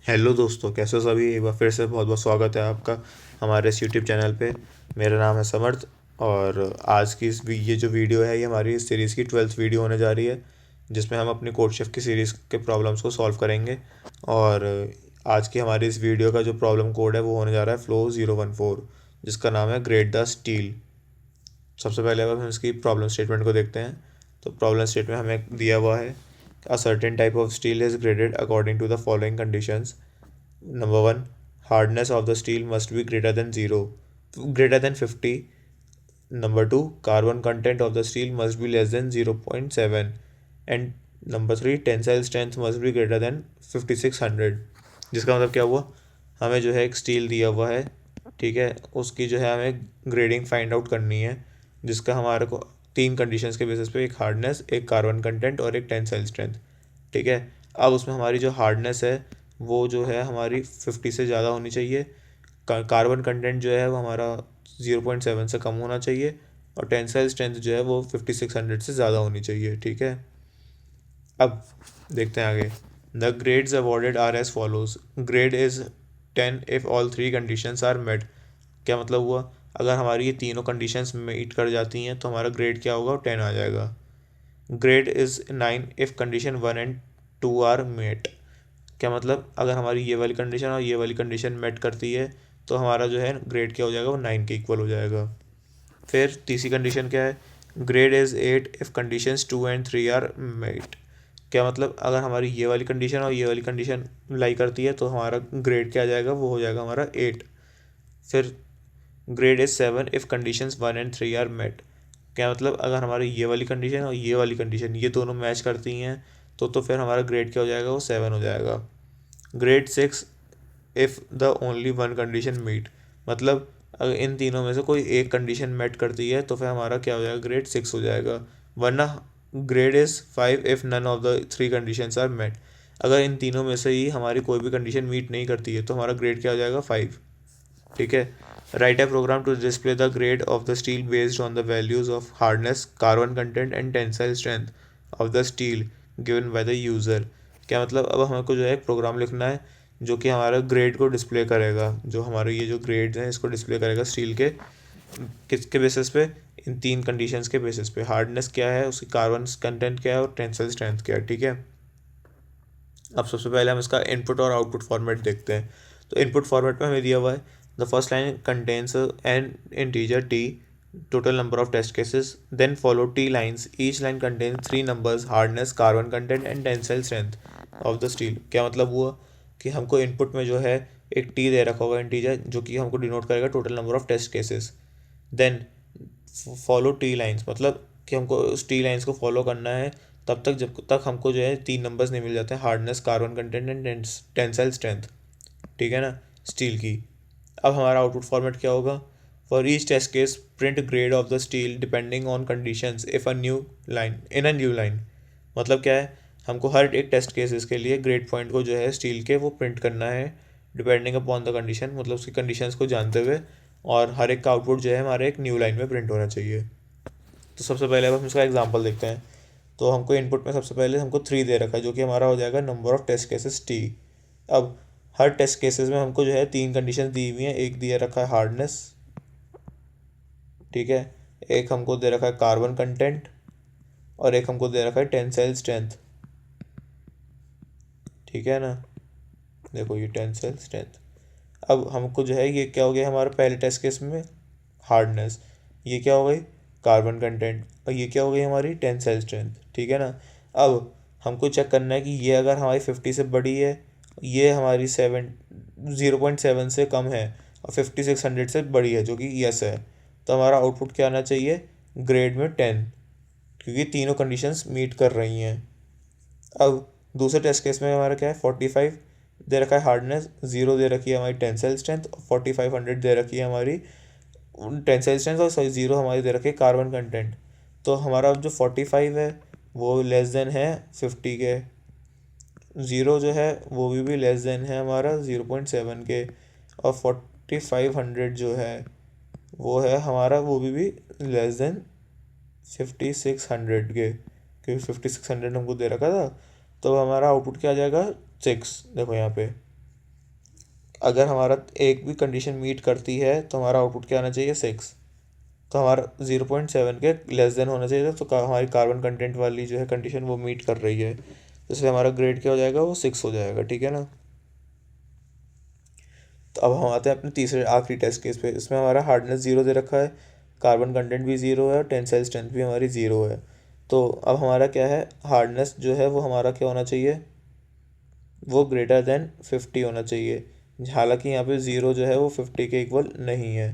Hello दोस्तों, कैसे हो सभी। एक बार फिर से बहुत बहुत स्वागत है आपका हमारे इस यूट्यूब चैनल पे। मेरा नाम है समर्थ। और आज की ये जो वीडियो है, ये हमारी इस सीरीज़ की 12th वीडियो होने जा रही है, जिसमें हम अपनी कोडशिफ्ट की सीरीज़ के प्रॉब्लम्स को सॉल्व करेंगे। और आज की हमारी इस वीडियो का जो प्रॉब्लम कोड है वो होने जा रहा है Flow 014, जिसका नाम है ग्रेड द स्टील। सबसे पहले अब हम इसकी प्रॉब्लम स्टेटमेंट को देखते हैं। तो प्रॉब्लम स्टेटमेंट हमें दिया हुआ है, a certain type of steel is graded according to the following conditions. Number one, hardness of the steel must be greater than 0, greater than 50. Number two, carbon content of the steel must be less than 0.7. And number three, tensile strength must be greater than 5600. जिसका मतलब क्या हुआ, हमें जो है एक steel दिया हुआ है, ठीक है, उसकी जो है हमें ग्रेडिंग फाइंड आउट करनी है, जिसका हमारे को तीन कंडीशंस के बेसिस पे, एक हार्डनेस, एक कार्बन कंटेंट और एक टेंसाइल स्ट्रेंथ। ठीक है। अब उसमें हमारी जो हार्डनेस है वो जो है हमारी 50 से ज़्यादा होनी चाहिए। कार्बन कंटेंट जो है वो हमारा 0.7 से कम होना चाहिए। और टेंसाइल स्ट्रेंथ जो है वो 5600 से ज़्यादा होनी चाहिए। ठीक है। अब देखते हैं आगे। The grades awarded are as follows. Grade is 10 if all three conditions are met. क्या मतलब हुआ, अगर हमारी ये तीनों कंडीशंस मीट कर जाती हैं तो हमारा ग्रेड क्या होगा, 10 आ जाएगा। Grade is 9 if condition 1 and 2 are met. क्या मतलब, अगर हमारी ये वाली कंडीशन और ये वाली कंडीशन मेट करती है तो हमारा जो है ग्रेड क्या हो जाएगा, वो 9 के इक्वल हो जाएगा। फिर तीसरी कंडीशन क्या है, grade is 8 if conditions 2 and 3 are met. क्या मतलब, अगर हमारी ये वाली कंडीशन और ये वाली कंडीशन लाई करती है तो हमारा ग्रेड क्या आ जाएगा, वो हो जाएगा हमारा 8। फिर grade is 7 if conditions 1 and 3 are met. क्या मतलब, अगर हमारी ये वाली कंडीशन और ये वाली कंडीशन ये दोनों मैच करती हैं तो फिर हमारा ग्रेड क्या हो जाएगा, वो 7 हो जाएगा। Grade 6 if the only one condition meet. मतलब अगर इन तीनों में से कोई एक कंडीशन मेट करती है तो फिर हमारा क्या हो जाएगा, ग्रेड 6 हो जाएगा। वरना grade is 5 if none of the three conditions are met. अगर इन तीनों में से ही हमारी कोई भी कंडीशन मीट नहीं करती है तो हमारा ग्रेड क्या हो जाएगा, 5। ठीक है। Write a program to display the grade of the steel based on the values of hardness, carbon content and tensile strength of the steel given by the user. क्या मतलब, अब हमको जो है एक प्रोग्राम लिखना है जो कि हमारा ग्रेड को डिस्प्ले करेगा, जो हमारे ये जो ग्रेड्स हैं इसको डिस्प्ले करेगा स्टील के, किसके बेसिस पे, इन तीन कंडीशंस के बेसिस पे। हार्डनेस क्या है, उसकी कार्बन कंटेंट क्या है और टेंसाइल स्ट्रेंथ क्या है। ठीक है। अब सबसे पहले हम इसका इनपुट और आउटपुट फॉर्मेट देखते हैं। तो इनपुट फॉर्मेट में हमें दिया हुआ है, the first line contains an integer T, total number of test cases, then follow t lines, each line contains three numbers, hardness, carbon content and tensile strength of the steel। क्या मतलब हुआ कि हमको इनपुट में जो है एक T दे रखा होगा इंटीजर, जो कि हमको डिनोट करेगा total number of test cases. Then follow T lines, मतलब कि हमको उस टी लाइंस को फॉलो करना है तब तक जब तक हमको जो है तीन नंबर्स नहीं मिल जाते हैं, hardness, carbon content and tensile strength. ठीक है ना, स्टील की। अब हमारा आउटपुट फॉर्मेट क्या होगा, for each test case print grade of the steel depending on conditions if a new line. मतलब क्या है, हमको हर एक टेस्ट केसेस के लिए ग्रेड पॉइंट को जो है स्टील के वो प्रिंट करना है, डिपेंडिंग अपॉन द कंडीशन, मतलब उसकी कंडीशंस को जानते हुए। और हर एक का आउटपुट जो है हमारे एक न्यू लाइन में प्रिंट होना चाहिए। तो सबसे पहले अब हम इसका एग्जांपल देखते हैं। तो हमको इनपुट में सबसे पहले हमको 3 दे रखा है, जो कि हमारा हो जाएगा number of test cases T. अब हर टेस्ट केसेस में हमको जो है तीन कंडीशन दी हुई हैं, एक दिया रखा है हार्डनेस, ठीक है, एक हमको दे रखा है कार्बन कंटेंट और एक हमको दे रखा है टेंसाइल स्ट्रेंथ। ठीक है ना, देखो ये टेंसाइल स्ट्रेंथ। अब हमको जो है ये क्या हो गया, हमारे पहले टेस्ट केस में हार्डनेस, ये क्या हो गई, कार्बन कंटेंट, और ये क्या हो गई हमारी टेंसाइल स्ट्रेंथ। ठीक है ना। अब हमको चेक करना है कि ये अगर हमारी 50 से बड़ी है, ये हमारी 0.7 से कम है और 5600 से बड़ी है, जो कि यस है, तो हमारा आउटपुट क्या आना चाहिए, ग्रेड में 10, क्योंकि तीनों कंडीशंस मीट कर रही हैं। अब दूसरे टेस्ट केस में हमारा क्या है, 45 दे रखा है हार्डनेस, 0 दे रखी है हमारी टेंसाइल स्ट्रेंथ, 4500 दे रखी है हमारी टेंसाइल स्ट्रेंथ, और सॉरी 0 हमारी दे रखी है कार्बन कंटेंट। तो हमारा जो 45 है वो लेस देन है 50 के, 0 जो है वो भी लेस देन है हमारा 0.7 के, और 4500 जो है वो है हमारा वो भी लेस देन 5600 के, क्योंकि 5600 हमको दे रखा था। तो हमारा आउटपुट क्या आ जाएगा, 6। देखो यहाँ पे अगर हमारा एक भी कंडीशन मीट करती है तो हमारा आउटपुट क्या आना चाहिए 6। तो हमारा 0.7 के लेस देन होना चाहिए था, तो हमारी कार्बन कंटेंट वाली जो है कंडीशन वो मीट कर रही है, तो इसलिए हमारा ग्रेड क्या हो जाएगा, वो 6 हो जाएगा। ठीक है ना। तो अब हम आते हैं अपने तीसरे आखिरी टेस्ट केस पे। इसमें हमारा हार्डनेस 0 दे रखा है, कार्बन कंटेंट भी 0 है और टेंसाइल स्ट्रेंथ भी हमारी 0 है। तो अब हमारा क्या है, हार्डनेस जो है वो हमारा क्या होना चाहिए, वो ग्रेटर देन 50 होना चाहिए। हालांकि यहाँ पे 0 जो है वो 50 के इक्वल नहीं है।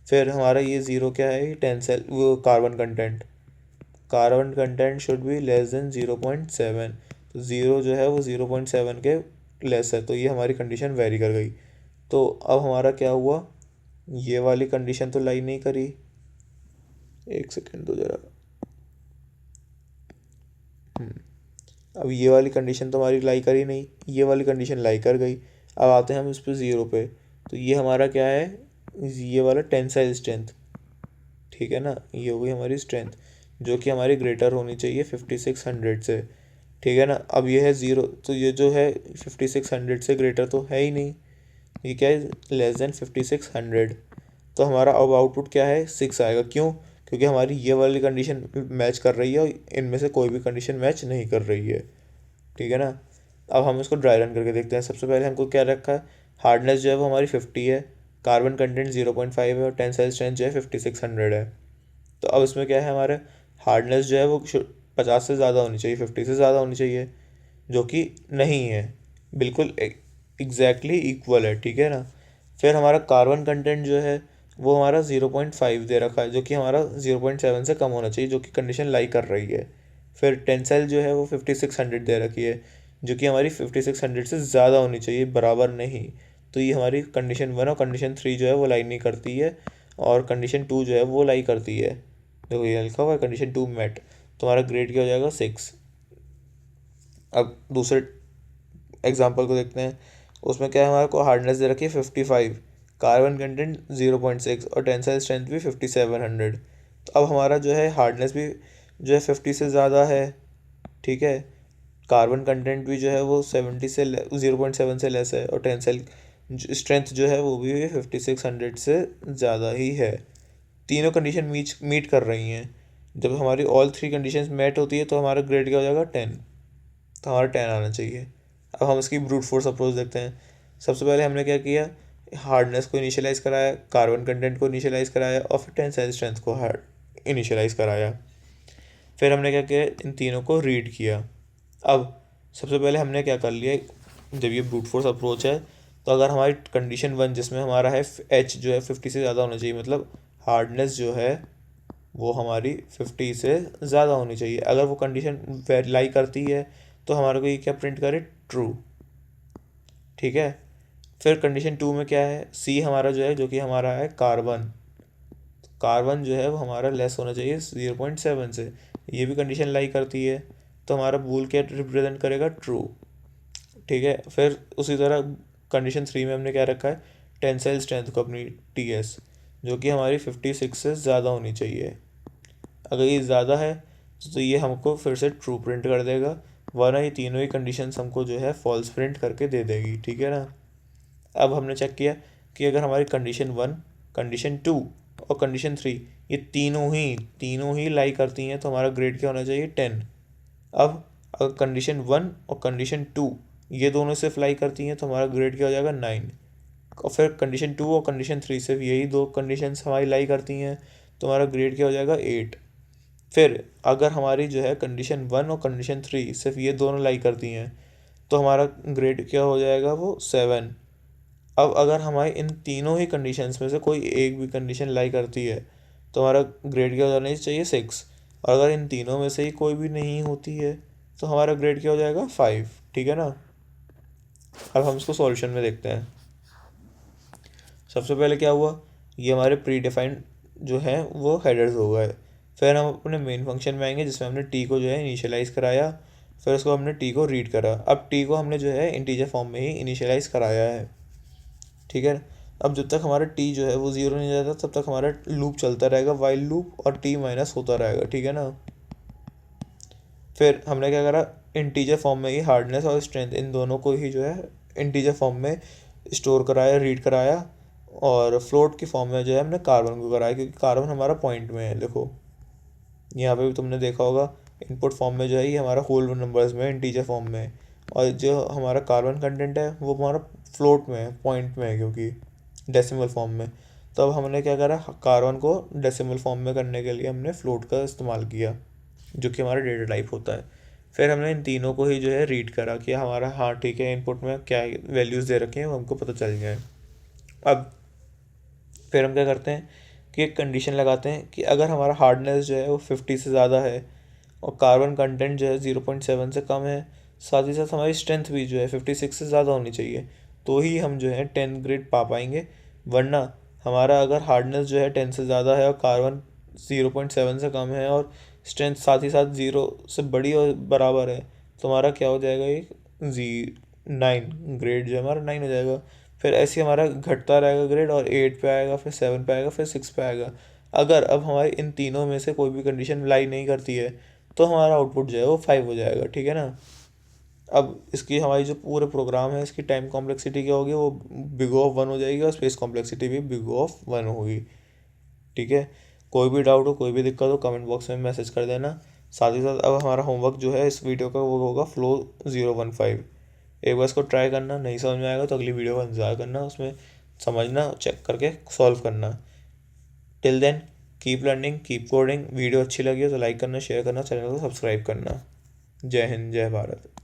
फिर हमारा ये 0 क्या है, टेंसाइल वो carbon content should be less than 0.7। तो 0 जो है वो 0.7 के लेस है, तो ये हमारी कंडीशन वेरी कर गई। तो अब हमारा क्या हुआ, ये वाली कंडीशन तो लाई नहीं करी, एक सेकेंड दो जरा। अब ये वाली कंडीशन तो हमारी लाई करी नहीं, ये वाली कंडीशन लाई कर गई। अब आते हैं हम इस पे 0 पे। तो ये हमारा क्या है, ये वाला टेंसाइल स्ट्रेंथ, ठीक है ना, ये हो गई हमारी स्ट्रेंथ, जो कि हमारी ग्रेटर होनी चाहिए 5600 से। ठीक है ना। अब ये है 0, तो ये जो है 5600 से ग्रेटर तो है ही नहीं, ये क्या है, लेस देन 5600। तो हमारा अब आउटपुट क्या है, 6 आएगा। क्यों, क्योंकि हमारी ये वाली कंडीशन मैच कर रही है और इनमें से कोई भी कंडीशन मैच नहीं कर रही है। ठीक है ना। अब हम इसको ड्राई रन करके देखते हैं। सबसे पहले हमको क्या रखा है, हार्डनेस जो है वो हमारी 50 है, कार्बन कंटेंट 0.5 है और टेंसाइल स्ट्रेंथ जो है 5600 है। तो अब इसमें क्या है, हमारे हार्डनेस जो है वो 50 से ज़्यादा होनी चाहिए, 50 से ज़्यादा होनी चाहिए, जो कि नहीं है, बिल्कुल एग्जैक्टली इक्वल है। ठीक है ना। फिर हमारा कार्बन कंटेंट जो है वो हमारा 0.5 दे रखा है, जो कि हमारा 0.7 से कम होना चाहिए, जो कि कंडीशन लाई कर रही है। फिर टेंसाइल जो है वो 5600 दे रखी है, जो कि हमारी 5600 से ज़्यादा होनी चाहिए, बराबर नहीं। तो ये हमारी कंडीशन 1 और कंडीशन 3 जो है वो लाई नहीं करती है, और कंडीशन 2 जो है वो लाई करती है। देखो ये लिखा हुआ है कंडीशन 2 मेट, तो हमारा ग्रेड क्या हो जाएगा 6। अब दूसरे एग्जांपल को देखते हैं। उसमें क्या है, हमारे को हार्डनेस दे रखी है 55, कार्बन कंटेंट 0.6 और टेंसाइल स्ट्रेंथ भी 5700। तो अब हमारा जो है हार्डनेस भी जो है 50 से ज़्यादा है, ठीक है, कार्बन कंटेंट भी जो है वो 70 से 0.7 से लेस है, और टेंसाइल स्ट्रेंथ जो है वो भी 5600 से ज़्यादा ही है। तीनों कंडीशन मीट कर रही हैं। जब हमारी ऑल थ्री कंडीशंस मेट होती है तो हमारा ग्रेड क्या हो जाएगा 10, तो हमारा 10 आना चाहिए। अब हम इसकी ब्रूट फोर्स अप्रोच देखते हैं। सबसे पहले हमने क्या किया, हार्डनेस को इनिशियलाइज कराया, कार्बन कंटेंट को इनिशियलाइज कराया और फिर टेंसाइल स्ट्रेंथ को इनिशियलाइज कराया। फिर हमने क्या किया, इन तीनों को रीड किया। अब सबसे पहले हमने क्या कर लिया, जब ये ब्रूट फोर्स अप्रोच है तो अगर हमारी कंडीशन 1 जिसमें हमारा है एच जो है 50 से ज़्यादा होना चाहिए, मतलब हार्डनेस जो है वो हमारी 50 से ज़्यादा होनी चाहिए, अगर वो कंडीशन लाई करती है तो हमारे को ये क्या प्रिंट करे, ट्रू। ठीक है। फिर कंडीशन 2 में क्या है, सी हमारा जो है, जो कि हमारा है कार्बन, कार्बन जो है वो हमारा लेस होना चाहिए 0.7 से, ये भी कंडीशन लाई करती है, तो हमारा बूल क्या रिप्रेजेंट करेगा, ट्रू। ठीक है। फिर उसी तरह कंडीशन 3 में हमने क्या रखा है, टेंसाइल स्ट्रेंथ को अपनी TS, जो कि हमारी 56 से ज़्यादा होनी चाहिए। अगर ये ज़्यादा है तो ये हमको फिर से ट्रू प्रिंट कर देगा, वरना ये तीनों ही कंडीशंस हमको जो है फॉल्स प्रिंट करके दे देगी। ठीक है ना। अब हमने चेक किया कि अगर हमारी कंडीशन 1, कंडीशन 2 और कंडीशन 3 ये तीनों ही लाई करती हैं, तो हमारा ग्रेड क्या होना चाहिए, 10। अब अगर कंडीशन 1 और कंडीशन 2 ये दोनों सिर्फ लाई करती हैं, तो हमारा ग्रेड क्या हो जाएगा, 9। और फिर कंडीशन 2 और कंडीशन 3 सिर्फ यही दो कंडीशंस हमारी लाई करती हैं, तो हमारा ग्रेड क्या हो जाएगा, 8। फिर अगर हमारी जो है कंडीशन 1 और कंडीशन 3 सिर्फ ये दोनों लाई करती हैं, तो हमारा ग्रेड क्या हो जाएगा, वो 7। अब अगर हमारी इन तीनों ही कंडीशंस में से कोई एक भी कंडीशन लाई करती है, तो हमारा ग्रेड क्या हो जाना चाहिए, 6। और अगर इन तीनों में से ही कोई भी नहीं होती है, तो हमारा ग्रेड क्या हो जाएगा, 5। ठीक है ना। अब हम इसको सॉल्यूशन में देखते हैं। सबसे पहले क्या हुआ, ये हमारे प्री डिफाइंड जो है वो हेडर्स हो गए। फिर हम अपने मेन फंक्शन में आएंगे, जिसमें हमने टी को जो है इनिशियलाइज़ कराया, फिर उसको हमने टी को रीड करा। अब टी को हमने जो है इंटीजर फॉर्म में ही इनिशियलाइज़ कराया है। ठीक है। अब जब तक हमारा टी जो है वो 0 नहीं जाता, तब तक हमारा लूप चलता रहेगा, वाइल लूप, और टी माइनस होता रहेगा। ठीक है ना। फिर हमने क्या करा, इंटीजर फॉर्म में ही हार्डनेस और स्ट्रेंथ इन दोनों को ही जो है इंटीजर फॉर्म में स्टोर कराया, रीड कराया, और फ्लोट की फॉर्म में जो है हमने कार्बन को कराया, क्योंकि कार्बन हमारा पॉइंट में है। देखो यहाँ पे भी तुमने देखा होगा, इनपुट फॉर्म में जो है ये हमारा होल नंबर्स में, इंटीजर फॉर्म में है, और जो हमारा कार्बन कंटेंट है वो हमारा फ्लोट में है, पॉइंट में है, क्योंकि डेसिमल फॉर्म में। तो अब हमने क्या करा, कार्बन को डेसिमल फॉर्म में करने के लिए हमने फ्लोट का इस्तेमाल किया, जो कि हमारा डेटा टाइप होता है। फिर हमने इन तीनों को ही जो है रीड करा कि हमारा हाँ ठीक है, इनपुट में क्या वैल्यूज़ दे रखे हैं वो हमको पता चल जाए। अब फिर हम क्या करते हैं कि एक कंडीशन लगाते हैं कि अगर हमारा हार्डनेस जो है वो 50 से ज़्यादा है और कार्बन कंटेंट जो है 0.7 से कम है, साथ ही साथ हमारी स्ट्रेंथ भी जो है 56 से ज़्यादा होनी चाहिए, तो ही हम जो है 10 ग्रेड पा पाएंगे। वरना हमारा अगर हार्डनेस जो है 10 से ज़्यादा है और कार्बन 0.7 से कम है और स्ट्रेंथ साथ ही साथ 0 से बड़ी और बराबर है, तो हमारा क्या हो जाएगा, ये 9 ग्रेड जो है हमारा 9 हो जाएगा। फिर ऐसे ही हमारा घटता रहेगा ग्रेड, और 8 पे आएगा, फिर 7 पे आएगा, फिर 6 पे आएगा। अगर अब हमारी इन तीनों में से कोई भी कंडीशन लाई नहीं करती है, तो हमारा आउटपुट जो है वो 5 हो जाएगा, ठीक है ना। अब इसकी हमारी जो पूरे प्रोग्राम है, इसकी टाइम कॉम्प्लेक्सिटी क्या होगी, वो बिग ऑफ 1 हो जाएगी, और स्पेस कॉम्प्लेक्सिटी भी बिग ऑफ 1 होगी, ठीक है। कोई भी डाउट हो, कोई भी दिक्कत हो, कमेंट बॉक्स में मैसेज कर देना। साथ ही साथ अब हमारा होमवर्क जो है इस वीडियो का वो होगा फ्लो 015। एक बार इसको ट्राई करना, नहीं समझ में आएगा तो अगली वीडियो का इंतज़ार करना, उसमें समझना, चेक करके सॉल्व करना। Till then keep learning, keep coding. Video अच्छी लगी हो तो लाइक करना, शेयर करना, चैनल को सब्सक्राइब करना। जय हिंद, जय भारत।